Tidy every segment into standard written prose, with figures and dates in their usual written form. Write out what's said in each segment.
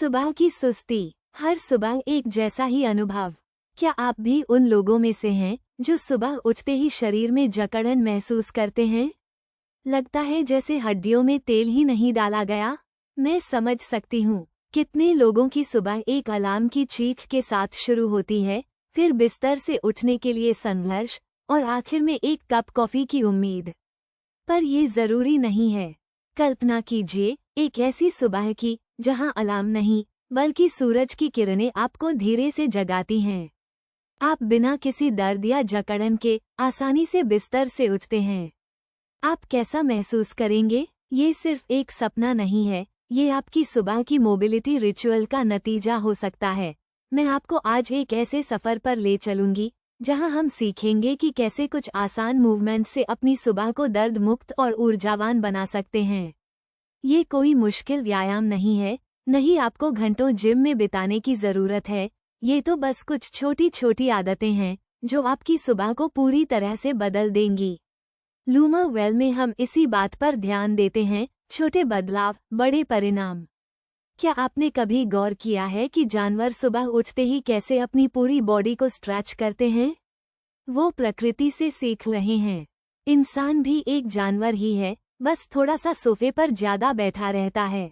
सुबह की सुस्ती, हर सुबह एक जैसा ही अनुभव। क्या आप भी उन लोगों में से हैं जो सुबह उठते ही शरीर में जकड़न महसूस करते हैं? लगता है जैसे हड्डियों में तेल ही नहीं डाला गया। मैं समझ सकती हूँ। कितने लोगों की सुबह एक अलार्म की चीख के साथ शुरू होती है, फिर बिस्तर से उठने के लिए संघर्ष और आखिर में एक कप कॉफी की उम्मीद। पर ये जरूरी नहीं है। कल्पना कीजिए एक ऐसी सुबह की जहां अलार्म नहीं बल्कि सूरज की किरणें आपको धीरे से जगाती हैं। आप बिना किसी दर्द या जकड़न के आसानी से बिस्तर से उठते हैं। आप कैसा महसूस करेंगे? ये सिर्फ एक सपना नहीं है, ये आपकी सुबह की मोबिलिटी रिचुअल का नतीजा हो सकता है। मैं आपको आज एक ऐसे सफर पर ले चलूंगी जहां हम सीखेंगे कि कैसे कुछ आसान मूवमेंट से अपनी सुबह को दर्द मुक्त और ऊर्जावान बना सकते हैं। ये कोई मुश्किल व्यायाम नहीं है, नहीं आपको घंटों जिम में बिताने की जरूरत है। ये तो बस कुछ छोटी छोटी आदतें हैं जो आपकी सुबह को पूरी तरह से बदल देंगी। लूमा वेल में हम इसी बात पर ध्यान देते हैं, छोटे बदलाव बड़े परिणाम। क्या आपने कभी गौर किया है कि जानवर सुबह उठते ही कैसे अपनी पूरी बॉडी को स्ट्रेच करते हैं? वो प्रकृति से सीख रहे हैं। इंसान भी एक जानवर ही है, बस थोड़ा सा सोफे पर ज्यादा बैठा रहता है।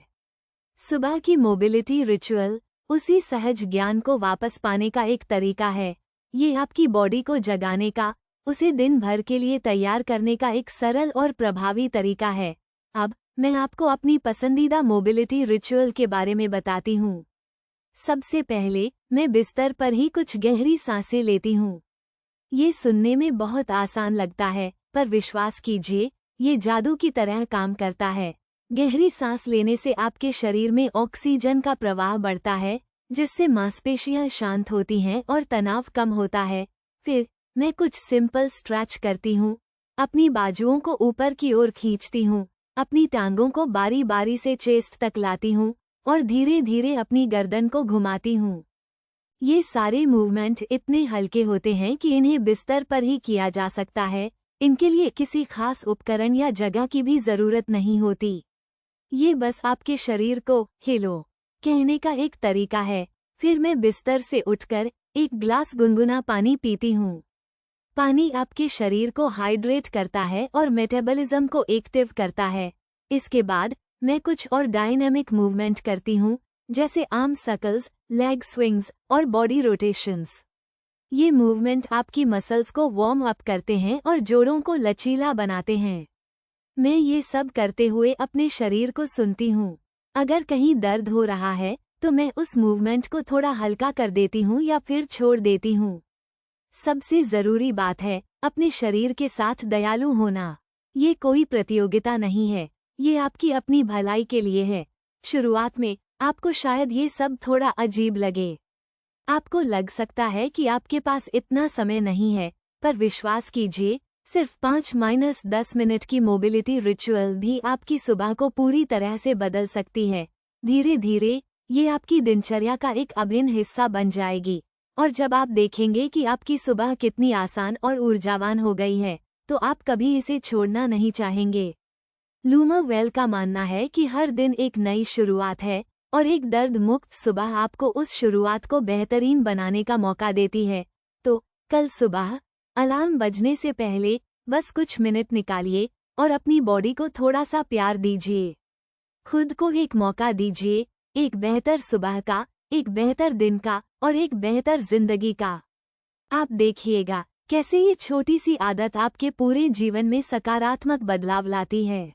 सुबह की मोबिलिटी रिचुअल उसी सहज ज्ञान को वापस पाने का एक तरीका है। ये आपकी बॉडी को जगाने का, उसे दिन भर के लिए तैयार करने का एक सरल और प्रभावी तरीका है। अब मैं आपको अपनी पसंदीदा मोबिलिटी रिचुअल के बारे में बताती हूँ। सबसे पहले मैं बिस्तर पर ही कुछ गहरी सांसें लेती हूँ। ये सुनने में बहुत आसान लगता है, पर विश्वास कीजिए ये जादू की तरह काम करता है। गहरी सांस लेने से आपके शरीर में ऑक्सीजन का प्रवाह बढ़ता है, जिससे मांसपेशियां शांत होती हैं और तनाव कम होता है। फिर मैं कुछ सिंपल स्ट्रेच करती हूँ। अपनी बाजुओं को ऊपर की ओर खींचती हूँ, अपनी टांगों को बारी बारी से चेस्ट तक लाती हूँ और धीरे धीरे अपनी गर्दन को घुमाती हूँ। ये सारे मूवमेंट इतने हल्के होते हैं कि इन्हें बिस्तर पर ही किया जा सकता है। इनके लिए किसी खास उपकरण या जगह की भी जरूरत नहीं होती। ये बस आपके शरीर को हिलो कहने का एक तरीका है। फिर मैं बिस्तर से उठकर एक ग्लास गुनगुना पानी पीती हूँ। पानी आपके शरीर को हाइड्रेट करता है और मेटाबॉलिज्म को एक्टिव करता है। इसके बाद मैं कुछ और डायनामिक मूवमेंट करती हूँ, जैसे आर्म सर्कल्स, लेग स्विंग्स और बॉडी रोटेशंस। ये मूवमेंट आपकी मसल्स को वार्म अप करते हैं और जोड़ों को लचीला बनाते हैं। मैं ये सब करते हुए अपने शरीर को सुनती हूँ। अगर कहीं दर्द हो रहा है तो मैं उस मूवमेंट को थोड़ा हल्का कर देती हूँ या फिर छोड़ देती हूँ। सबसे जरूरी बात है अपने शरीर के साथ दयालु होना। ये कोई प्रतियोगिता नहीं है, ये आपकी अपनी भलाई के लिए है। शुरुआत में आपको शायद ये सब थोड़ा अजीब लगे। आपको लग सकता है कि आपके पास इतना समय नहीं है, पर विश्वास कीजिए सिर्फ 5-10 मिनट की मोबिलिटी रिचुअल भी आपकी सुबह को पूरी तरह से बदल सकती है। धीरे धीरे ये आपकी दिनचर्या का एक अभिन्न हिस्सा बन जाएगी, और जब आप देखेंगे कि आपकी सुबह कितनी आसान और ऊर्जावान हो गई है, तो आप कभी इसे छोड़ना नहीं चाहेंगे। लूमा वेल का मानना है कि हर दिन एक नई शुरुआत है, और एक दर्द मुक्त सुबह आपको उस शुरुआत को बेहतरीन बनाने का मौका देती है। तो कल सुबह अलार्म बजने से पहले बस कुछ मिनट निकालिए और अपनी बॉडी को थोड़ा सा प्यार दीजिए। खुद को एक मौका दीजिए, एक बेहतर सुबह का, एक बेहतर दिन का और एक बेहतर जिंदगी का। आप देखिएगा कैसे ये छोटी सी आदत आपके पूरे जीवन में सकारात्मक बदलाव लाती है।